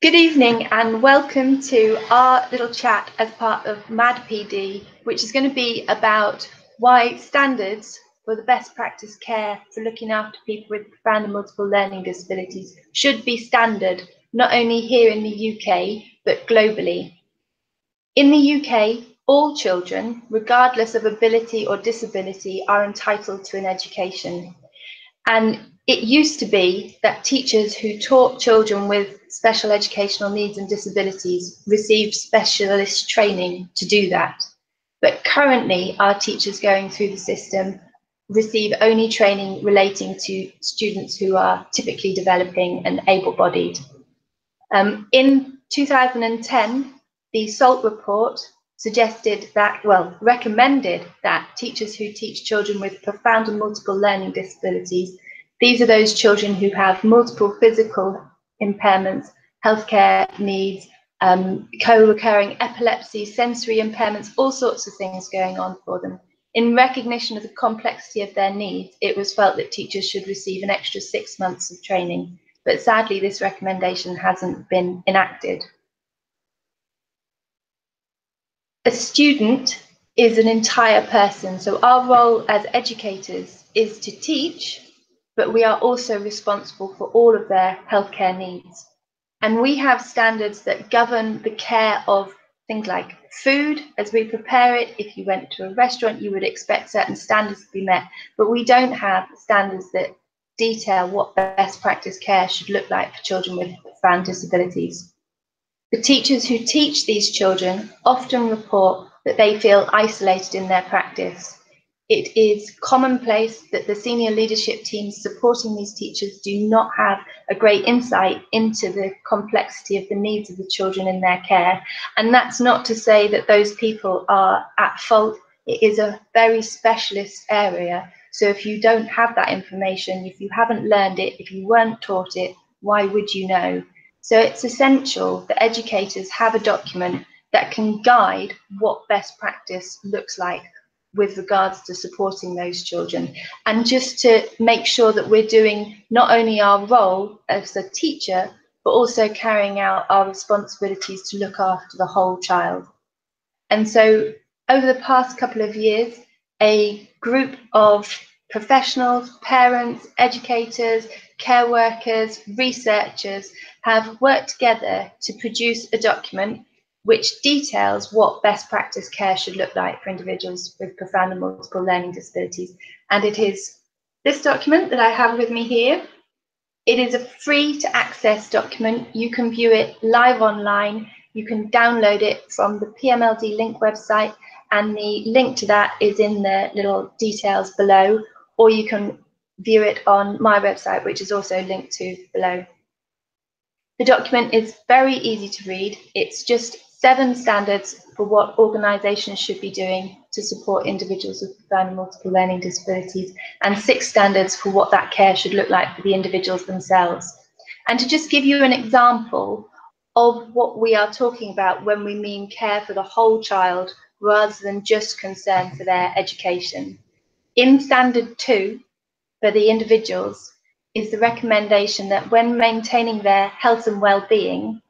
Good evening and welcome to our little chat as part of MAD PD, which is going to be about why standards for the best practice care for looking after people with profound and multiple learning disabilities should be standard, not only here in the UK, but globally. In the UK, all children, regardless of ability or disability, are entitled to an education. And it used to be that teachers who taught children with special educational needs and disabilities received specialist training to do that. But currently, our teachers going through the system receive only training relating to students who are typically developing and able-bodied. In 2010, the SALT report suggested that, recommended that teachers who teach children with profound and multiple learning disabilities, these are those children who have multiple physical impairments, healthcare needs, co-recurring epilepsy, sensory impairments, all sorts of things going on for them. In recognition of the complexity of their needs, it was felt that teachers should receive an extra 6 months of training, but sadly this recommendation hasn't been enacted. A student is an entire person, so our role as educators is to teach, but we are also responsible for all of their healthcare needs. And we have standards that govern the care of things like food as we prepare it. If you went to a restaurant, you would expect certain standards to be met, but we don't have standards that detail what best practice care should look like for children with profound disabilities. The teachers who teach these children often report that they feel isolated in their practice. It is commonplace that the senior leadership teams supporting these teachers do not have a great insight into the complexity of the needs of the children in their care. And that's not to say that those people are at fault. It is a very specialist area. So if you don't have that information, if you haven't learned it, if you weren't taught it, why would you know? So it's essential that educators have a document that can guide what best practice looks like with regards to supporting those children, and just to make sure that we're doing not only our role as a teacher, but also carrying out our responsibilities to look after the whole child. And so over the past couple of years, a group of professionals, parents, educators, care workers, researchers have worked together to produce a document which details what best practice care should look like for individuals with profound and multiple learning disabilities. And it is this document that I have with me here. It is a free to access document. You can view it live online. You can download it from the PMLD link website, and the link to that is in the little details below, or you can view it on my website, which is also linked to below. The document is very easy to read. It's just 7 standards for what organisations should be doing to support individuals with profound and multiple learning disabilities, and 6 standards for what that care should look like for the individuals themselves. And to just give you an example of what we are talking about when we mean care for the whole child rather than just concern for their education. In Standard 2, for the individuals, is the recommendation that when maintaining their health and well-being,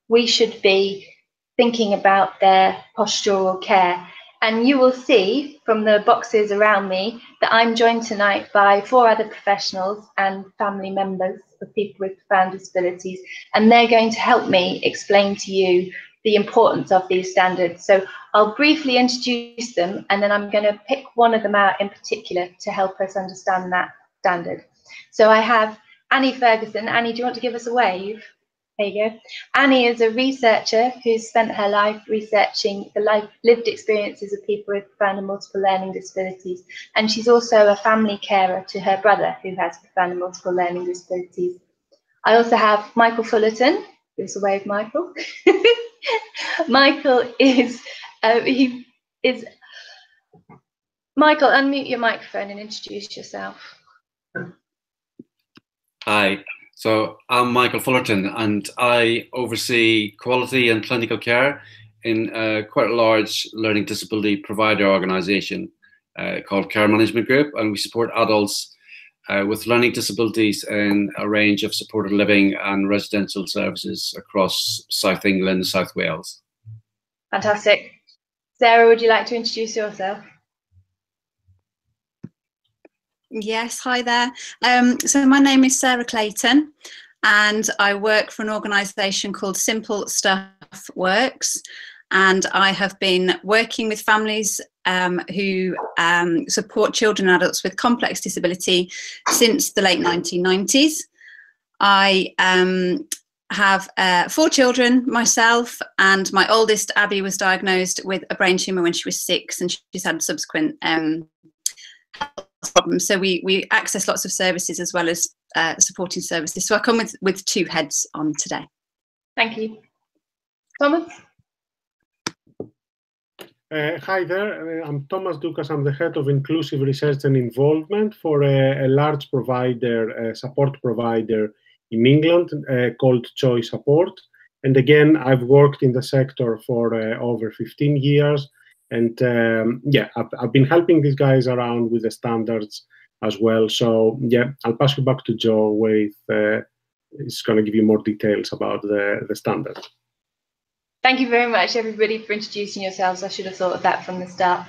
we should be thinking about their postural care. And you will see from the boxes around me that I'm joined tonight by 4 other professionals and family members of people with profound disabilities, and they're going to help me explain to you the importance of these standards. So I'll briefly introduce them, and then I'm going to pick one of them out in particular to help us understand that standard. So I have Annie Ferguson. Annie, do you want to give us a wave? There you go. Annie is a researcher who's spent her life researching the lived experiences of people with profound and multiple learning disabilities. And she's also a family carer to her brother who has profound and multiple learning disabilities. I also have Michael Fullerton. Give us a wave, Michael. Michael is, Michael, unmute your microphone and introduce yourself. Hi. So I'm Michael Fullerton, and I oversee quality and clinical care in quite a large learning disability provider organisation called Care Management Group, and we support adults with learning disabilities in a range of supported living and residential services across South England, South Wales. Fantastic. Sarah, would you like to introduce yourself? Yes, hi there. So my name is Sarah Clayton, and I work for an organisation called Simple Stuff Works, and I have been working with families who support children and adults with complex disability since the late 1990s. I have 4 children myself, and my oldest, Abby, was diagnosed with a brain tumour when she was 6, and she's had subsequent problems. So we access lots of services as well as supporting services. So I come with 2 heads on today. Thank you. Thomas? Hi there, I'm Thomas Dukas. I'm the head of inclusive research and involvement for a large provider, support provider in England called Joy Support. And again, I've worked in the sector for over 15 years. And yeah, I've been helping these guys around with the standards as well. So yeah, I'll pass you back to Joe with, he's going to give you more details about the standards. Thank you very much, everybody, for introducing yourselves. I should have thought of that from the start.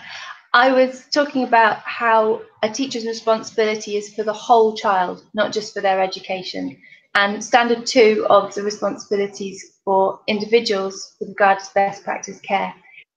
I was talking about how a teacher's responsibility is for the whole child, not just for their education. And standard 2 of the responsibilities for individuals with regard to best practice care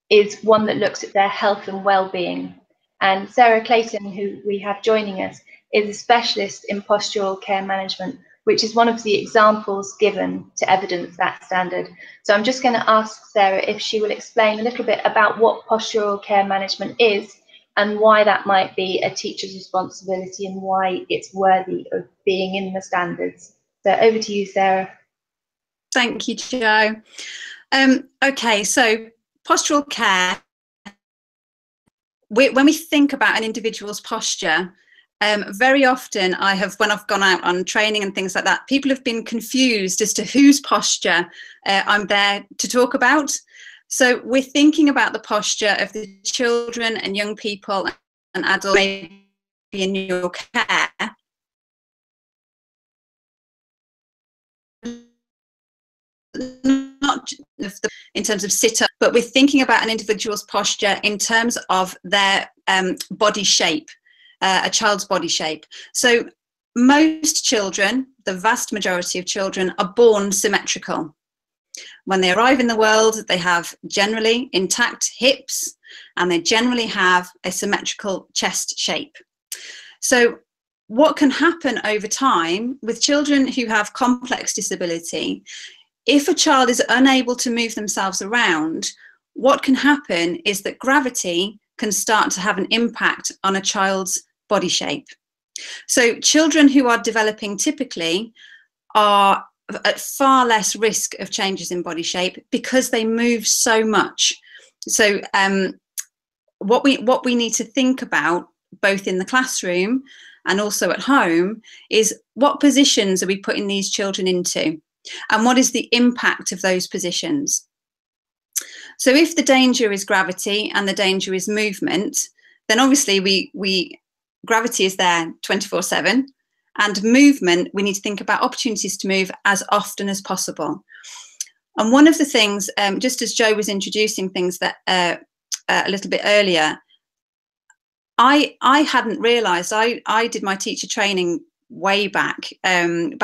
is one that looks at their health and well-being. And Sarah Clayton, who we have joining us, is a specialist in postural care management, which is one of the examples given to evidence that standard. So I'm just going to ask Sarah if she will explain a little bit about what postural care management is and why that might be a teacher's responsibility and why it's worthy of being in the standards. So over to you, Sarah. Thank you, Jo. Okay, so postural care, when we think about an individual's posture, very often when I've gone out on training and things like that, people have been confused as to whose posture I'm there to talk about. So we're thinking about the posture of the children and young people and adults maybe in your care. Not in terms of sit-up, but we're thinking about an individual's posture in terms of their body shape, a child's body shape. So most children, the vast majority of children, are born symmetrical. When they arrive in the world, they have generally intact hips and they generally have a symmetrical chest shape. So what can happen over time with children who have complex disability, if a child is unable to move themselves around, what can happen is that gravity can start to have an impact on a child's body shape. So children who are developing typically are at far less risk of changes in body shape because they move so much. So what we need to think about both in the classroom and also at home is what positions are we putting these children into? And what is the impact of those positions? So if the danger is gravity and the danger is movement, then obviously gravity is there 24/7, and movement, we need to think about opportunities to move as often as possible. And one of the things, just as Jo was introducing things that a little bit earlier, I hadn't realised, I did my teacher training way back in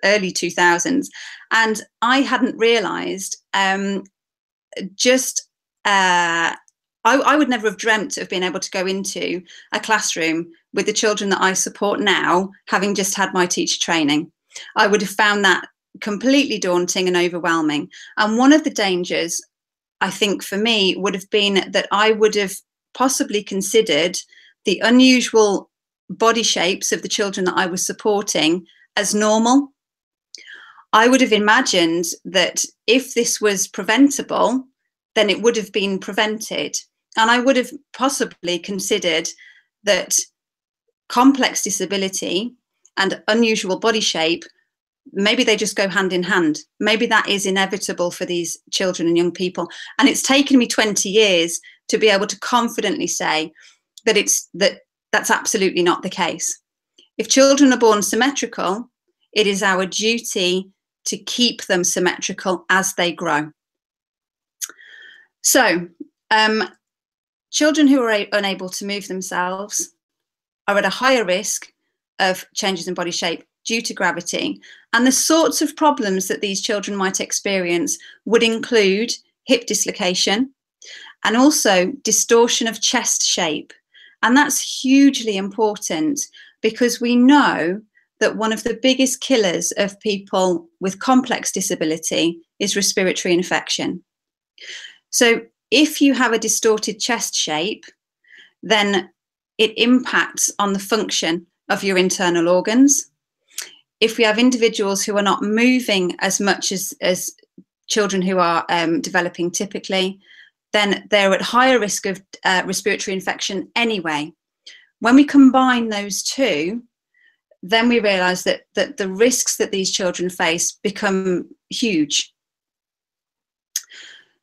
early 2000s, and I hadn't realised I would never have dreamt of being able to go into a classroom with the children that I support now, having just had my teacher training. I would have found that completely daunting and overwhelming. And one of the dangers, I think, for me would have been that I would have possibly considered the unusual body shapes of the children that I was supporting as normal. I would have imagined that if this was preventable, then it would have been prevented. And I would have possibly considered that complex disability and unusual body shape, maybe they just go hand in hand. Maybe that is inevitable for these children and young people. And it's taken me 20 years to be able to confidently say that that's absolutely not the case. If children are born symmetrical, it is our duty to keep them symmetrical as they grow. So, children who are unable to move themselves are at a higher risk of changes in body shape due to gravity. And the sorts of problems that these children might experience would include hip dislocation and also distortion of chest shape. And that's hugely important because we know that one of the biggest killers of people with complex disability is respiratory infection. So if you have a distorted chest shape, then it impacts on the function of your internal organs. If we have individuals who are not moving as much as children who are developing typically, then they're at higher risk of respiratory infection anyway. When we combine those two, then we realise that the risks that these children face become huge.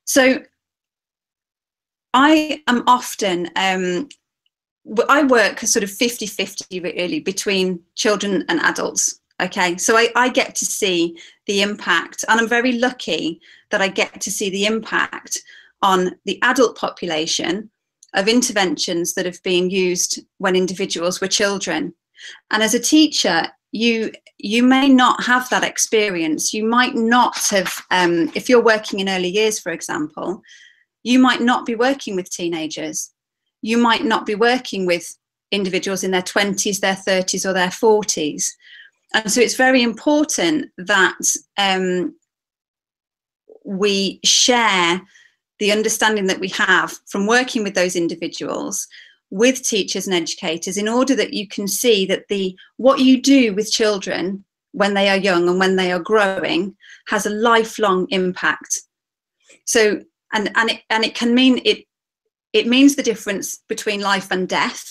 So I am often, I work sort of 50-50 really between children and adults. Okay, so I get to see the impact, and I'm very lucky that I get to see the impact on the adult population of interventions that have been used when individuals were children. And as a teacher, you may not have that experience. You might not have, if you're working in early years, for example, you might not be working with teenagers. You might not be working with individuals in their 20s, their 30s, or their 40s. And so it's very important that we share the understanding that we have from working with those individuals with teachers and educators, in order that you can see that what you do with children when they are young and when they are growing has a lifelong impact. So, and it can mean it means the difference between life and death.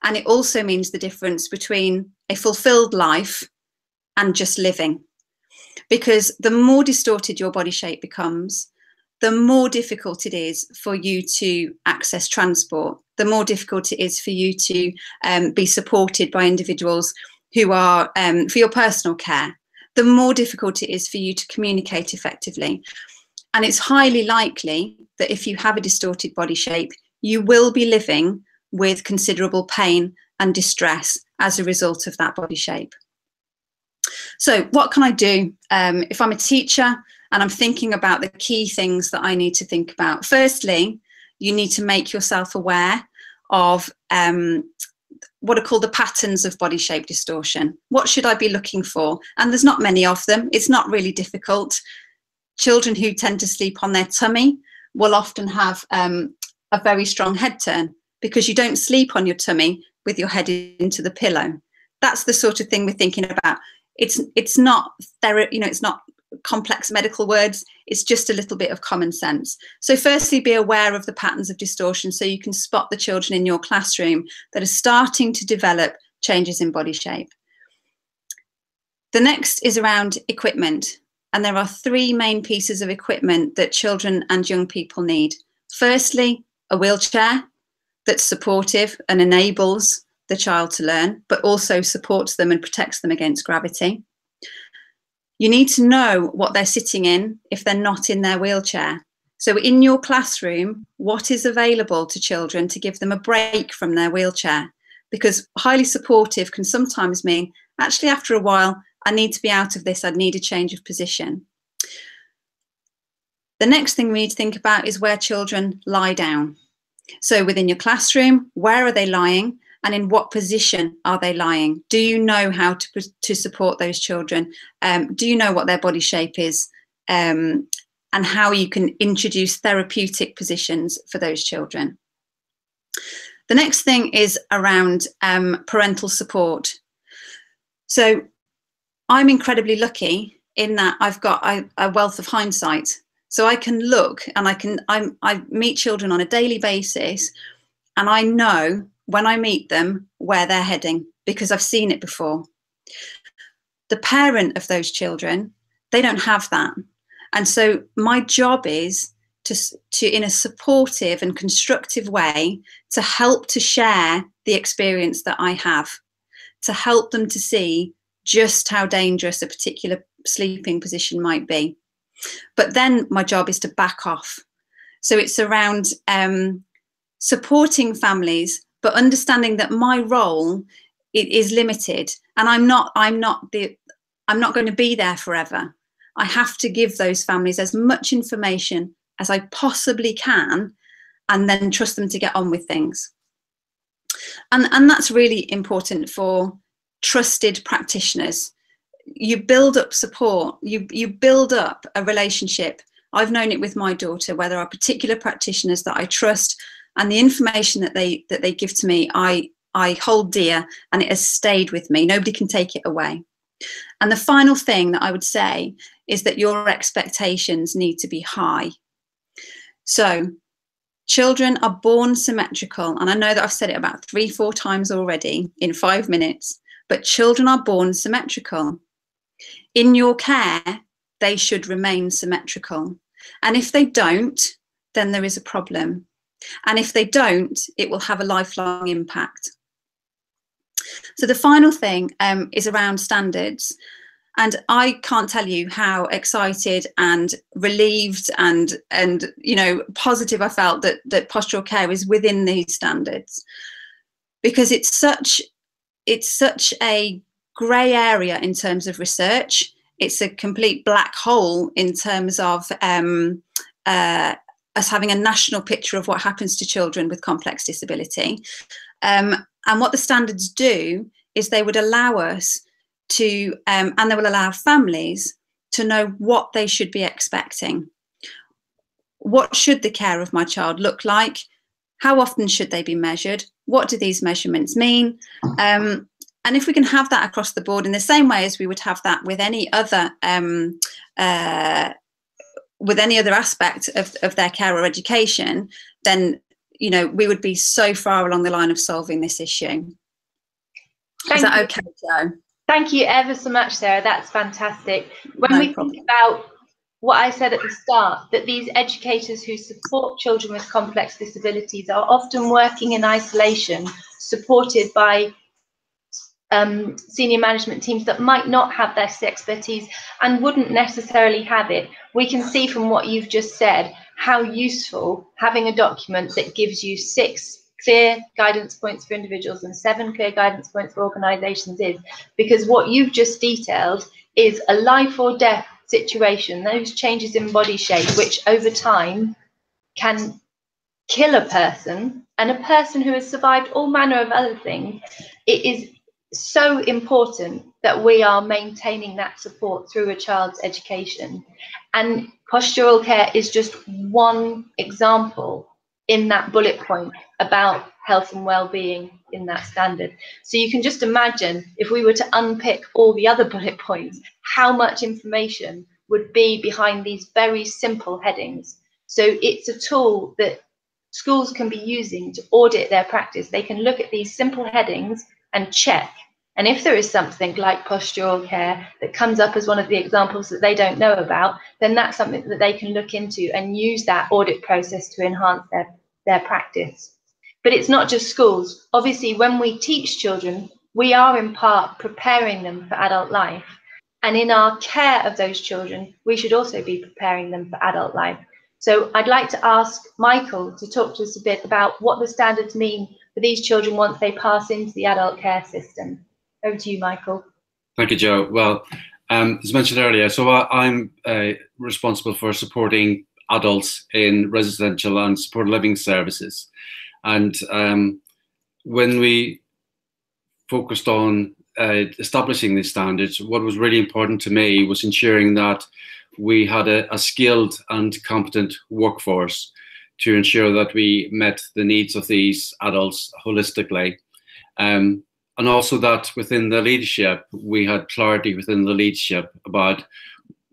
And it also means the difference between a fulfilled life and just living. Because the more distorted your body shape becomes, the more difficult it is for you to access transport, the more difficult it is for you to be supported by individuals who are for your personal care, the more difficult it is for you to communicate effectively. And it's highly likely that if you have a distorted body shape, you will be living with considerable pain and distress as a result of that body shape. So what can I do if I'm a teacher and I'm thinking about the key things that I need to think about? Firstly, you need to make yourself aware of what are called the patterns of body shape distortion. What should I be looking for? And there's not many of them. It's not really difficult. Children who tend to sleep on their tummy will often have a very strong head turn, because you don't sleep on your tummy with your head into the pillow. That's the sort of thing we're thinking about. It's not it's not complex medical words. It's just a little bit of common sense. So firstly, be aware of the patterns of distortion so you can spot the children in your classroom that are starting to develop changes in body shape. The next is around equipment. And there are three main pieces of equipment that children and young people need. Firstly, a wheelchair that's supportive and enables the child to learn, but also supports them and protects them against gravity. You need to know what they're sitting in if they're not in their wheelchair. So in your classroom, what is available to children to give them a break from their wheelchair? Because highly supportive can sometimes mean, actually, after a while, I need to be out of this, I need a change of position. The next thing we need to think about is where children lie down. So within your classroom, where are they lying and in what position are they lying? Do you know how to support those children? Do you know what their body shape is and how you can introduce therapeutic positions for those children? The next thing is around parental support. So I'm incredibly lucky in that I've got a wealth of hindsight. So I can look and I meet children on a daily basis, and I know when I meet them where they're heading because I've seen it before. The parent of those children, they don't have that. And so my job is to in a supportive and constructive way, to help to share the experience that I have, to help them to see just how dangerous a particular sleeping position might be. But then my job is to back off. So it's around supporting families, but understanding that my role is limited, and I'm not going to be there forever. I have to give those families as much information as I possibly can, and then trust them to get on with things. And that's really important for trusted practitioners. You build up support, you build up a relationship. I've known it with my daughter, where there are particular practitioners that I trust, and the information that they give to me, I hold dear, and it has stayed with me. Nobody can take it away. And the final thing that I would say is that your expectations need to be high. So children are born symmetrical, and I know that I've said it about 3-4 times already in 5 minutes, but children are born symmetrical. In your care, they should remain symmetrical. And if they don't, then there is a problem. And if they don't, it will have a lifelong impact. So the final thing is around standards. And I can't tell you how excited and relieved and you know, positive I felt that postural care is within these standards, because it's such a grey area in terms of research. It's a complete black hole in terms of us having a national picture of what happens to children with complex disability. And what the standards do is they would allow us to, and they will allow families to know what they should be expecting. What should the care of my child look like? How often should they be measured? What do these measurements mean? And if we can have that across the board in the same way as we would have that with any other aspect of their care or education, then, you know, we would be so far along the line of solving this issue. Is that okay, Jo? Thank you ever so much, Sarah. That's fantastic. When we think about what I said at the start, that these educators who support children with complex disabilities are often working in isolation, supported by senior management teams that might not have this expertise and wouldn't necessarily have it. We can see from what you've just said how useful having a document that gives you 6 clear guidance points for individuals and 7 clear guidance points for organisations is, because what you've just detailed is a life or death situation, those changes in body shape which over time can kill a person, and a person who has survived all manner of other things. It is so important that we are maintaining that support through a child's education, and postural care is just one example in that bullet point about health and well-being in that standard. So you can just imagine if we were to unpick all the other bullet points, how much information would be behind these very simple headings. So it's a tool that schools can be using to audit their practice. They can look at these simple headings and check. And if there is something like postural care that comes up as one of the examples that they don't know about, then that's something that they can look into and use that audit process to enhance their practice. But it's not just schools. Obviously, when we teach children, we are in part preparing them for adult life. And in our care of those children, we should also be preparing them for adult life. So I'd like to ask Michael to talk to us a bit about what the standards mean for these children once they pass into the adult care system. Over to you, Michael. Thank you, Jo. Well, as mentioned earlier, so I'm responsible for supporting adults in residential and supported living services. And when we focused on establishing these standards, what was really important to me was ensuring that we had a skilled and competent workforce to ensure that we met the needs of these adults holistically. And also that within the leadership, we had clarity within the leadership about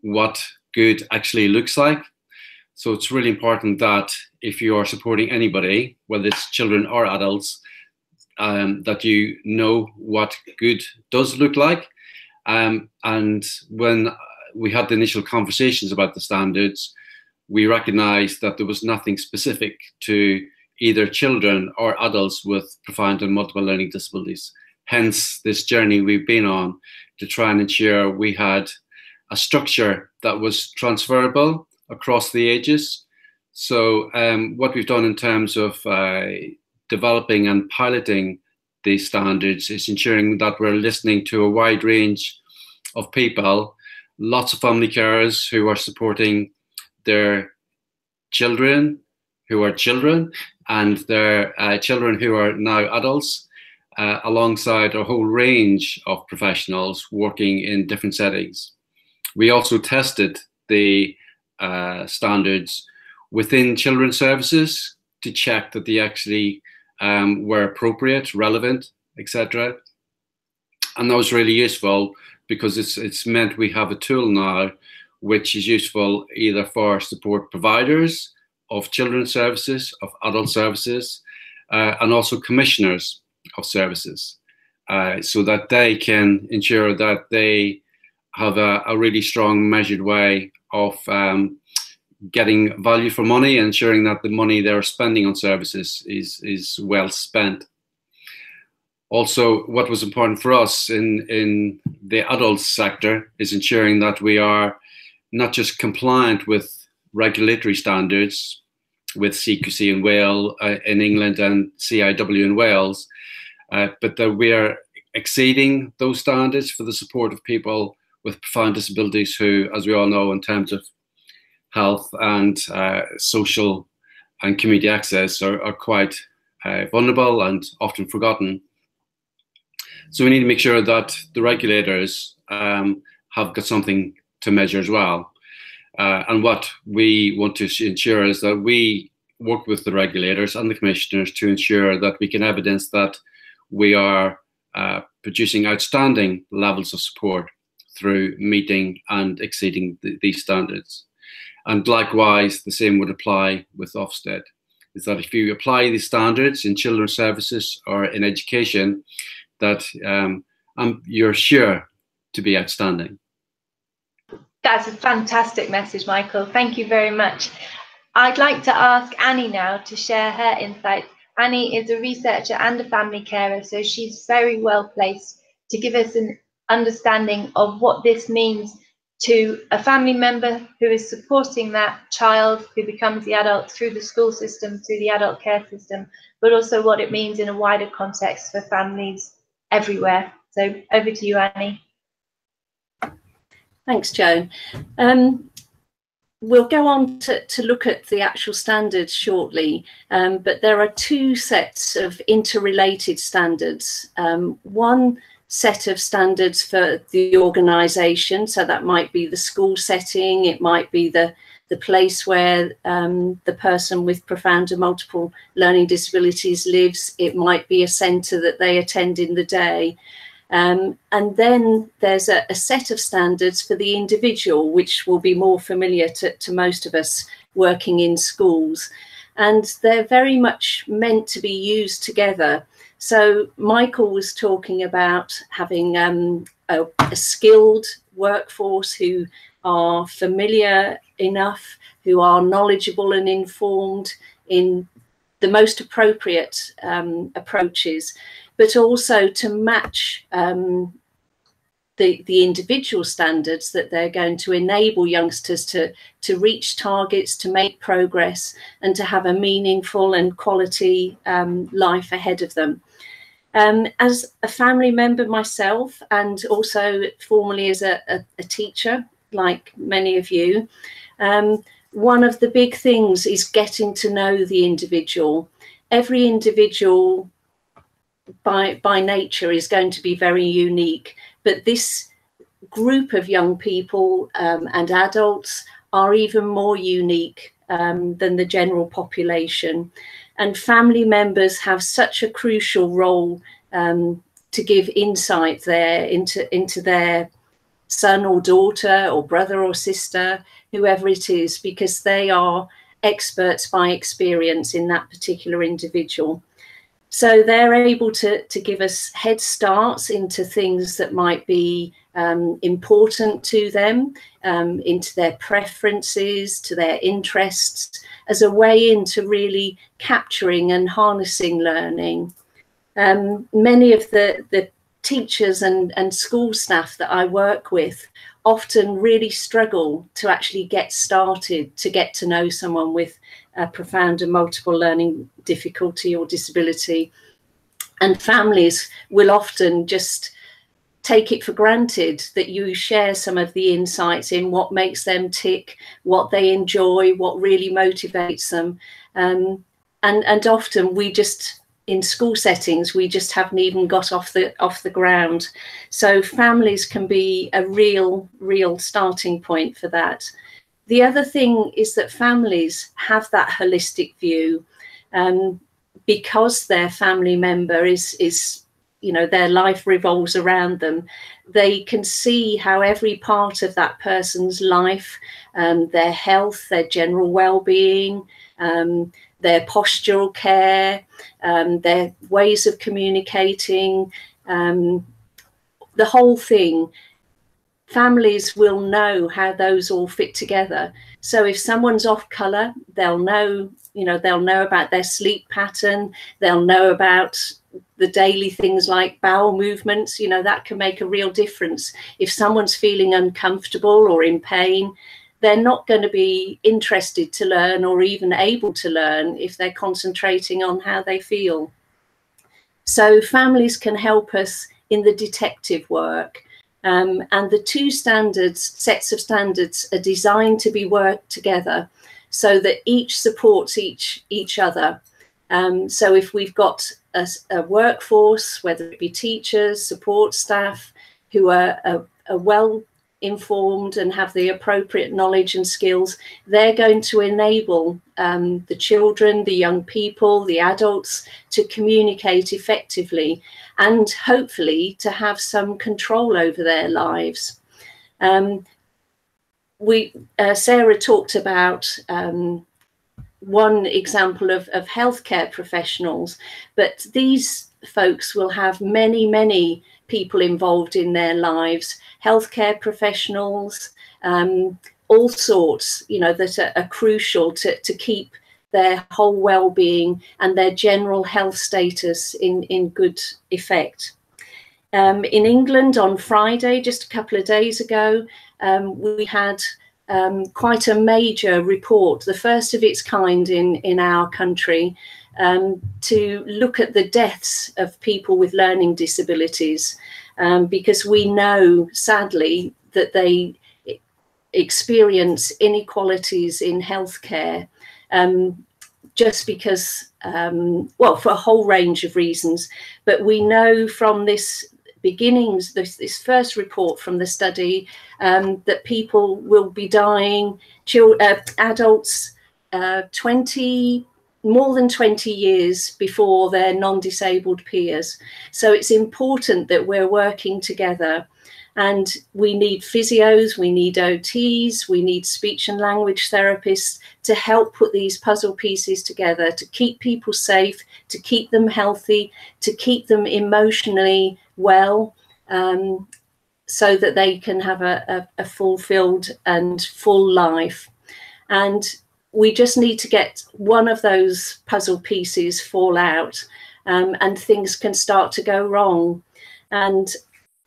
what good actually looks like. So it's really important that if you are supporting anybody, whether it's children or adults, that you know what good does look like. And when we had the initial conversations about the standards, we recognized that there was nothing specific to either children or adults with profound and multiple learning disabilities. hence this journey we've been on to try and ensure we had a structure that was transferable across the ages. So what we've done in terms of developing and piloting these standards is ensuring that we're listening to a wide range of people, lots of family carers who are supporting their children who are children and their children who are now adults, alongside a whole range of professionals working in different settings. We also tested the standards within children's services to check that they actually were appropriate, relevant, etc. And that was really useful because it's meant we have a tool now which is useful either for support providers of children's services, of adult services, and also commissioners of services, so that they can ensure that they have a really strong measured way of getting value for money, and ensuring that the money they're spending on services is well spent. Also, what was important for us in the adult sector is ensuring that we are not just compliant with regulatory standards with CQC in Wales, in England, and CIW in Wales, but that we are exceeding those standards for the support of people with profound disabilities who, as we all know, in terms of health and social and community access are quite vulnerable and often forgotten. So we need to make sure that the regulators have got something to measure as well. And what we want to ensure is that we work with the regulators and the commissioners to ensure that we can evidence that we are producing outstanding levels of support through meeting and exceeding these standards. And likewise, the same would apply with Ofsted, is that if you apply these standards in children's services or in education, that you're sure to be outstanding. That's a fantastic message, Michael. Thank you very much. I'd like to ask Annie now to share her insights. Annie is a researcher and a family carer, so she's very well placed to give us an understanding of what this means to a family member who is supporting that child who becomes the adult through the school system, through the adult care system, but also what it means in a wider context for families everywhere. So over to you, Annie. Thanks, Joan. We'll go on to look at the actual standards shortly, but there are two sets of interrelated standards. One set of standards for the organisation, so that might be the school setting, it might be the place where the person with profound and multiple learning disabilities lives, it might be a centre that they attend in the day. And then there's a set of standards for the individual, which will be more familiar to most of us working in schools. And they're very much meant to be used together. So Michael was talking about having a skilled workforce who are familiar enough, who are knowledgeable and informed in the most appropriate approaches, but also to match the individual standards that they're going to enable youngsters to reach targets, to make progress, and to have a meaningful and quality life ahead of them. As a family member myself, and also formerly as a teacher, like many of you, one of the big things is getting to know the individual. Every individual by nature is going to be very unique, but this group of young people and adults are even more unique than the general population. And family members have such a crucial role to give insight there into their son or daughter or brother or sister, whoever it is, because they are experts by experience in that particular individual. So they're able to give us head starts into things that might be important to them, into their preferences, to their interests, as a way into really capturing and harnessing learning. Many of the teachers and school staff that I work with often really struggle to actually get started, to get to know someone with a profound and multiple learning difficulty or disability. And families will often just take it for granted that you share some of the insights in what makes them tick, what they enjoy, what really motivates them. And often we just, in school settings, we just haven't even got off the ground. So families can be a real starting point for that. The other thing is that families have that holistic view, because their family member is you know, their life revolves around them. They can see how every part of that person's life, their health, their general well-being, their postural care, their ways of communicating, the whole thing. Families will know how those all fit together. So if someone's off colour, they'll know, you know, they'll know about their sleep pattern, they'll know about the daily things like bowel movements, you know, that can make a real difference. If someone's feeling uncomfortable or in pain, they're not going to be interested to learn or even able to learn if they're concentrating on how they feel. So families can help us in the detective work. And the two sets of standards are designed to be worked together so that each supports each other. So if we've got a workforce, whether it be teachers, support staff, who are well informed and have the appropriate knowledge and skills, they're going to enable the children, the young people, the adults to communicate effectively and hopefully to have some control over their lives. Sarah talked about one example of healthcare professionals, but these folks will have many people involved in their lives, healthcare professionals, all sorts, you know, that are crucial to keep their whole well-being and their general health status in good effect. In England on Friday, just a couple of days ago, we had quite a major report, the first of its kind in our country, to look at the deaths of people with learning disabilities, because we know, sadly, that they experience inequalities in healthcare, just because, well, for a whole range of reasons. But we know from this this first report from the study, that people will be dying, adults, more than 20 years before their non-disabled peers. So it's important that we're working together, and we need physios, we need OTs, we need speech and language therapists to help put these puzzle pieces together, to keep people safe, to keep them healthy, to keep them emotionally well, so that they can have a fulfilled and full life. And we just need to get one of those puzzle pieces fall out, and things can start to go wrong. And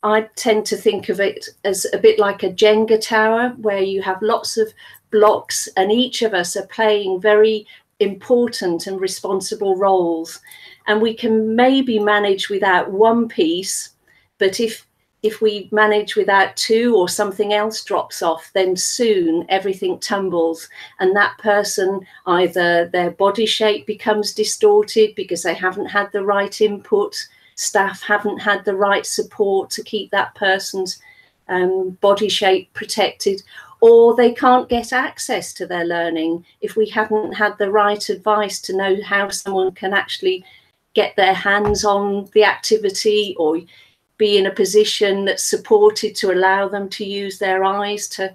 I tend to think of it as a bit like a Jenga tower, where you have lots of blocks and each of us are playing very important and responsible roles. And we can maybe manage without one piece, but if we manage without two or something else drops off, then soon everything tumbles, and that person, either their body shape becomes distorted because they haven't had the right input, staff haven't had the right support to keep that person's body shape protected, or they can't get access to their learning if we haven't had the right advice to know how someone can actually get their hands on the activity or be in a position that's supported to allow them to use their eyes to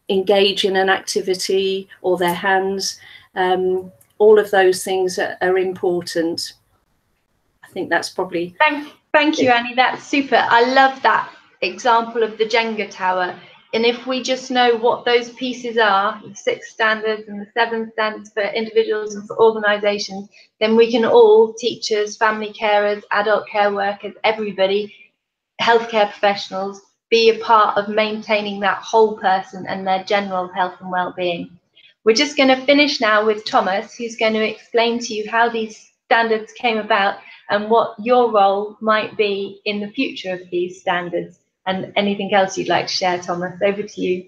engage in an activity, or their hands. All of those things are important. I think that's probably... Thank you, Annie. That's super. I love that example of the Jenga tower. And if we just know what those pieces are, the 6 standards and the 7 standards for individuals and for organisations, then we can all, teachers, family carers, adult care workers, everybody, healthcare professionals, be a part of maintaining that whole person and their general health and well-being. We're just going to finish now with Thomas, who's going to explain to you how these standards came about and what your role might be in the future of these standards. And anything else you'd like to share, Thomas, over to you.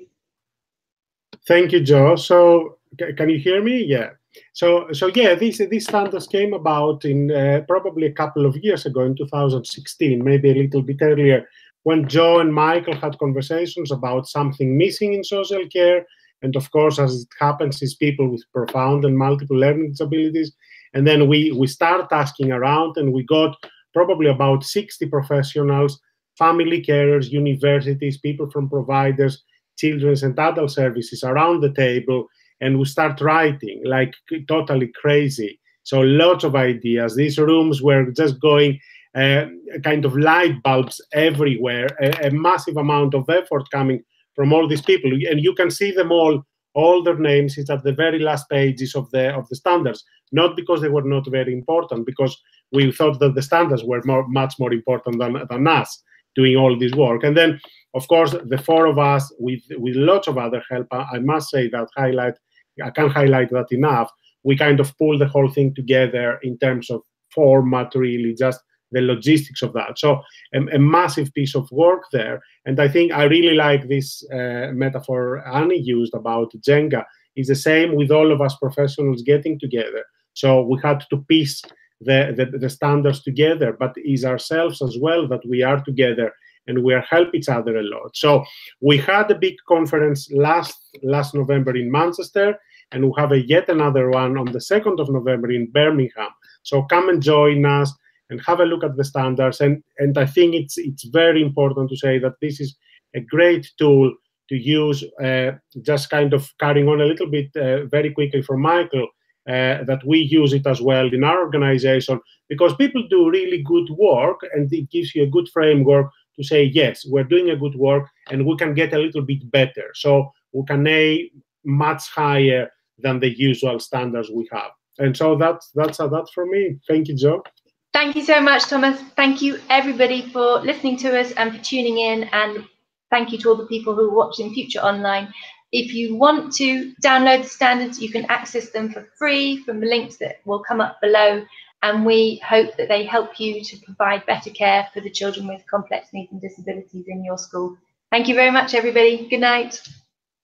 Thank you, Jo. So can you hear me? Yeah. So yeah, these standards came about in probably a couple of years ago, in 2016, maybe a little bit earlier, when Jo and Michael had conversations about something missing in social care. And of course, as it happens, is people with profound and multiple learning disabilities. And then we start asking around, and we got probably about 60 professionals, family carers, universities, people from providers, children's and adult services around the table, and we start writing like totally crazy. So lots of ideas. These rooms were just going kind of light bulbs everywhere, a massive amount of effort coming from all these people. And you can see them all their names is at the very last pages of the standards, not because they were not very important, because we thought that the standards were much more important than us doing all this work. And then, of course, the 4 of us, with lots of other help, I must say that I can't highlight that enough. We kind of pull the whole thing together in terms of format, really, just the logistics of that. So a massive piece of work there. And I think I really like this metaphor Annie used about Jenga. It's the same with all of us professionals getting together. So we had to piece the standards together, but it's ourselves as well that we are together and we help each other a lot. So we had a big conference last November in Manchester, and we have yet another one on the 2nd of November in Birmingham. So come and join us and have a look at the standards. And I think it's very important to say that this is a great tool to use, just kind of carrying on a little bit very quickly from Michael, that we use it as well in our organization, because people do really good work, and it gives you a good framework to say, yes, we're doing a good work and we can get a little bit better. So we can aim much higher than the usual standards we have. And so that's that from me. Thank you, Jo. Thank you so much, Thomas. Thank you, everybody, for listening to us and for tuning in. And thank you to all the people who are watching Future Online. If you want to download the standards, you can access them for free from the links that will come up below. And we hope that they help you to provide better care for the children with complex needs and disabilities in your school. Thank you very much, everybody. Good night.